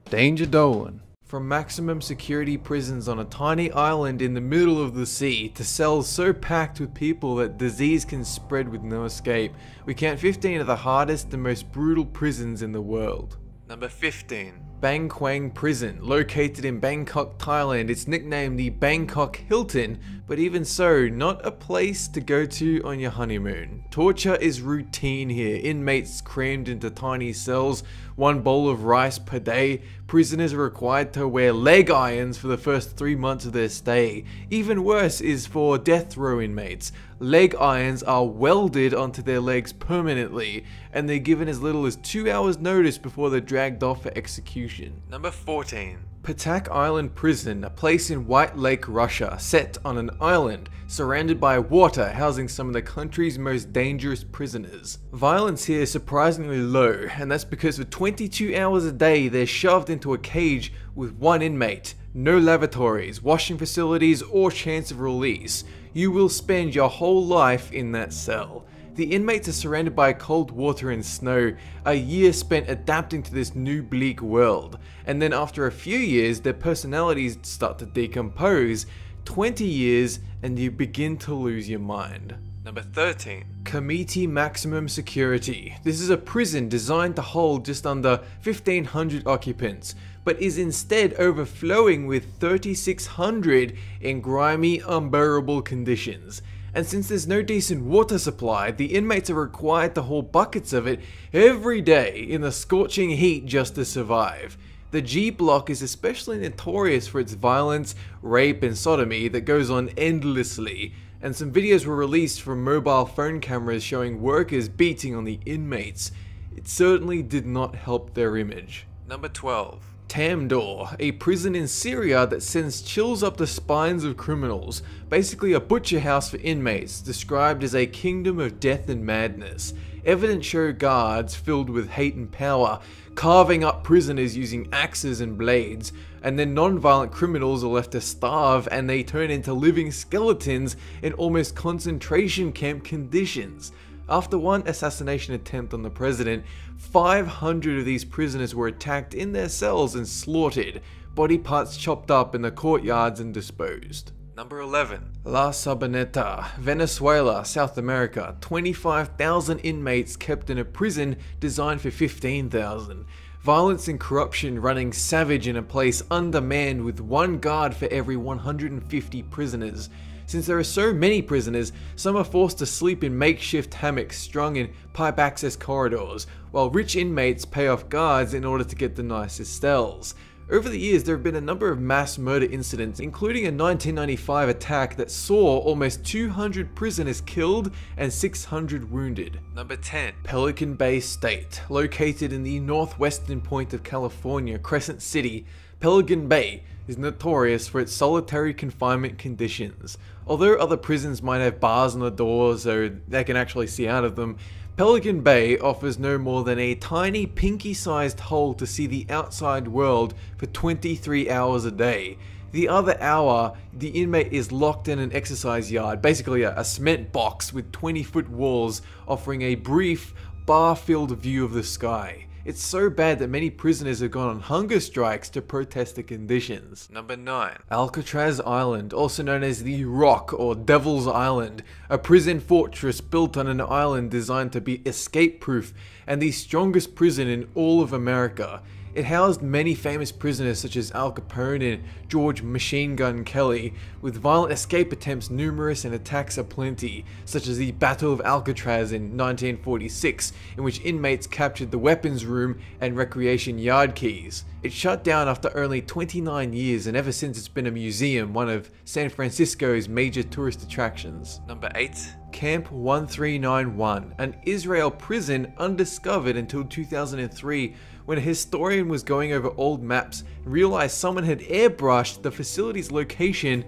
Danger Dolan. From maximum security prisons on a tiny island in the middle of the sea to cells so packed with people that disease can spread with no escape, we count 15 of the hardest and most brutal prisons in the world. Number 15. Bang Kwang Prison, located in Bangkok, Thailand. It's nicknamed the Bangkok Hilton, but even so, not a place to go to on your honeymoon. Torture is routine here, inmates crammed into tiny cells, one bowl of rice per day. Prisoners are required to wear leg irons for the first 3 months of their stay. Even worse is for death row inmates. Leg irons are welded onto their legs permanently, and they're given as little as 2 hours notice before they're dragged off for execution. Number 14. Patak Island Prison, a place in White Lake, Russia, set on an island, surrounded by water, housing some of the country's most dangerous prisoners. Violence here is surprisingly low, and that's because for 22 hours a day they're shoved into a cage with one inmate. No lavatories, washing facilities, or chance of release. You will spend your whole life in that cell. The inmates are surrounded by cold water and snow, a year spent adapting to this new bleak world, and then after a few years their personalities start to decompose. 20 years and you begin to lose your mind. Number 13. Committee Maximum Security. This is a prison designed to hold just under 1,500 occupants, but is instead overflowing with 3,600 in grimy, unbearable conditions. And since there's no decent water supply, the inmates are required to haul buckets of it every day in the scorching heat just to survive. The G block is especially notorious for its violence, rape, and sodomy that goes on endlessly, and some videos were released from mobile phone cameras showing workers beating on the inmates. It certainly did not help their image. Number 12. Tamdor, a prison in Syria that sends chills up the spines of criminals. Basically a butcher house for inmates, described as a kingdom of death and madness. Evidence show guards filled with hate and power, carving up prisoners using axes and blades, and then non-violent criminals are left to starve and they turn into living skeletons in almost concentration camp conditions. After one assassination attempt on the president, 500 of these prisoners were attacked in their cells and slaughtered, body parts chopped up in the courtyards and disposed. Number 11. La Sabaneta, Venezuela, South America. 25,000 inmates kept in a prison designed for 15,000. Violence and corruption running savage in a place undermanned with one guard for every 150 prisoners. Since there are so many prisoners, some are forced to sleep in makeshift hammocks strung in pipe access corridors, while rich inmates pay off guards in order to get the nicest cells. Over the years, there have been a number of mass murder incidents, including a 1995 attack that saw almost 200 prisoners killed and 600 wounded. Number 10. Pelican Bay State. Located in the northwestern point of California, Crescent City, Pelican Bay is notorious for its solitary confinement conditions. Although other prisons might have bars on the doors so they can actually see out of them, Pelican Bay offers no more than a tiny pinky-sized hole to see the outside world for 23 hours a day. The other hour, the inmate is locked in an exercise yard, basically a cement box with 20-foot walls offering a brief, bar-filled view of the sky. It's so bad that many prisoners have gone on hunger strikes to protest the conditions. Number 9. Alcatraz Island, also known as the Rock or Devil's Island, a prison fortress built on an island designed to be escape-proof and the strongest prison in all of America. It housed many famous prisoners such as Al Capone and George Machine Gun Kelly, with violent escape attempts numerous and attacks aplenty, such as the Battle of Alcatraz in 1946, in which inmates captured the weapons room and recreation yard keys. It shut down after only 29 years, and ever since it's been a museum, one of San Francisco's major tourist attractions. Number 8. Camp 1391, an Israel prison undiscovered until 2003, when a historian was going over old maps and realized someone had airbrushed the facility's location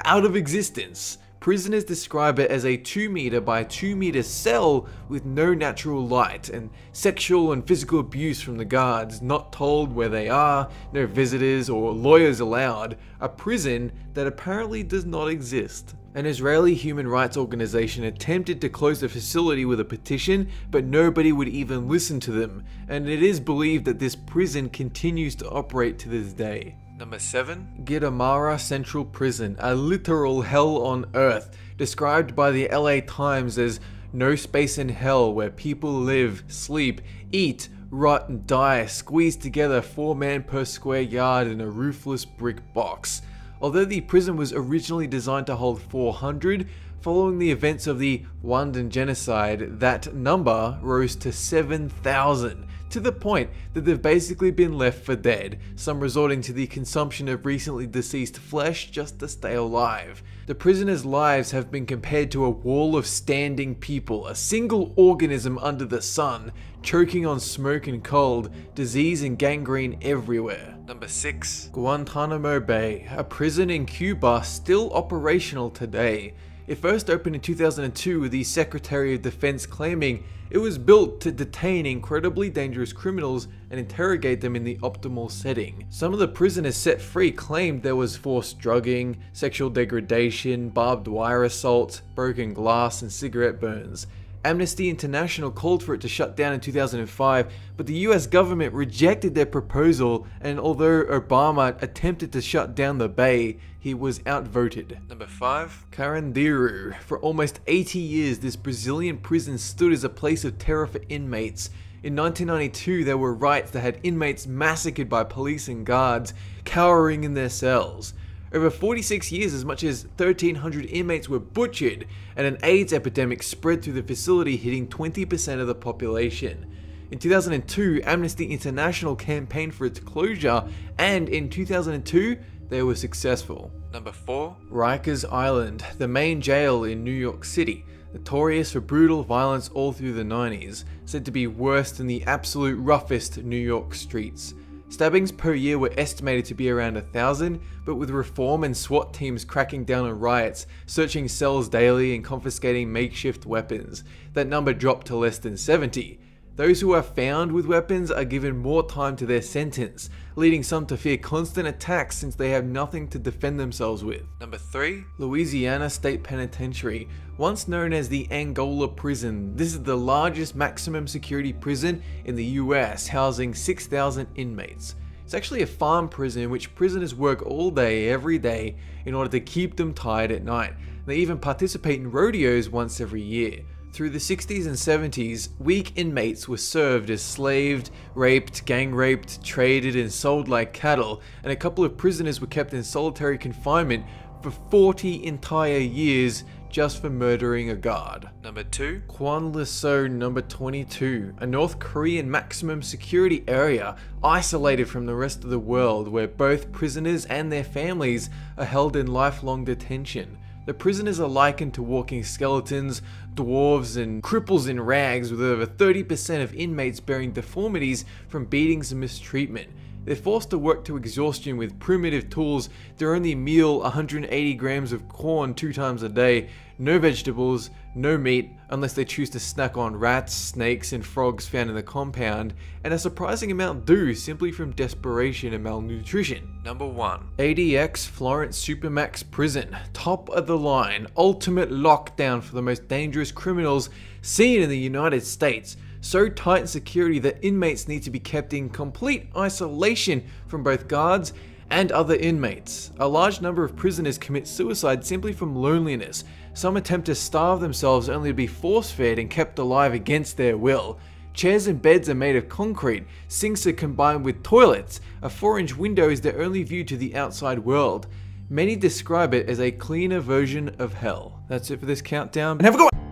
out of existence. Prisoners describe it as a 2 meter by 2 meter cell with no natural light, and sexual and physical abuse from the guards, not told where they are, no visitors or lawyers allowed, a prison that apparently does not exist. An Israeli human rights organization attempted to close the facility with a petition, but nobody would even listen to them, and it is believed that this prison continues to operate to this day. Number 7. Guatemala Central Prison, a literal hell on earth, described by the LA Times as no space in hell where people live, sleep, eat, rot and die, squeezed together 4 men per square yard in a roofless brick box. Although the prison was originally designed to hold 400, following the events of the Rwandan genocide, that number rose to 7,000, to the point that they've basically been left for dead, some resorting to the consumption of recently deceased flesh just to stay alive. The prisoners' lives have been compared to a wall of standing people, a single organism under the sun, choking on smoke and cold, disease and gangrene everywhere. Number 6. Guantanamo Bay, a prison in Cuba still operational today. It first opened in 2002 with the Secretary of Defense claiming it was built to detain incredibly dangerous criminals and interrogate them in the optimal setting. Some of the prisoners set free claimed there was forced drugging, sexual degradation, barbed wire assaults, broken glass, and cigarette burns. Amnesty International called for it to shut down in 2005, but the US government rejected their proposal, and although Obama attempted to shut down the bay, he was outvoted. Number 5. Carandiru. For almost 80 years, this Brazilian prison stood as a place of terror for inmates. In 1992, there were riots that had inmates massacred by police and guards, cowering in their cells. Over 46 years, as much as 1,300 inmates were butchered, and an AIDS epidemic spread through the facility, hitting 20% of the population. In 2002, Amnesty International campaigned for its closure, and in 2002, they were successful. Number 4. Rikers Island, the main jail in New York City, notorious for brutal violence all through the 90s, said to be worse than the absolute roughest New York streets. Stabbings per year were estimated to be around 1,000, but with reform and SWAT teams cracking down on riots, searching cells daily and confiscating makeshift weapons, that number dropped to less than 70. Those who are found with weapons are given more time to their sentence, leading some to fear constant attacks since they have nothing to defend themselves with. Number 3. Louisiana State Penitentiary. Once known as the Angola Prison, this is the largest maximum security prison in the US, housing 6,000 inmates. It's actually a farm prison in which prisoners work all day, every day, in order to keep them tired at night. They even participate in rodeos once every year. Through the 60s and 70s, weak inmates were served as slaved, raped, gang raped, traded, and sold like cattle, and a couple of prisoners were kept in solitary confinement for 40 entire years just for murdering a guard. Number 2. Kwanliso number 22, a North Korean maximum security area isolated from the rest of the world where both prisoners and their families are held in lifelong detention. The prisoners are likened to walking skeletons, dwarves, and cripples in rags, with over 30% of inmates bearing deformities from beatings and mistreatment. They're forced to work to exhaustion with primitive tools. Their only meal, 180 grams of corn 2 times a day, no vegetables, no meat, unless they choose to snack on rats, snakes, and frogs found in the compound, and a surprising amount do simply from desperation and malnutrition. Number 1. ADX Florence Supermax Prison. Top of the line, ultimate lockdown for the most dangerous criminals seen in the United States. So tight in security that inmates need to be kept in complete isolation from both guards and other inmates. A large number of prisoners commit suicide simply from loneliness. Some attempt to starve themselves only to be force-fed and kept alive against their will. Chairs and beds are made of concrete, sinks are combined with toilets, a 4-inch window is their only view to the outside world. Many describe it as a cleaner version of hell. That's it for this countdown, and have a good one!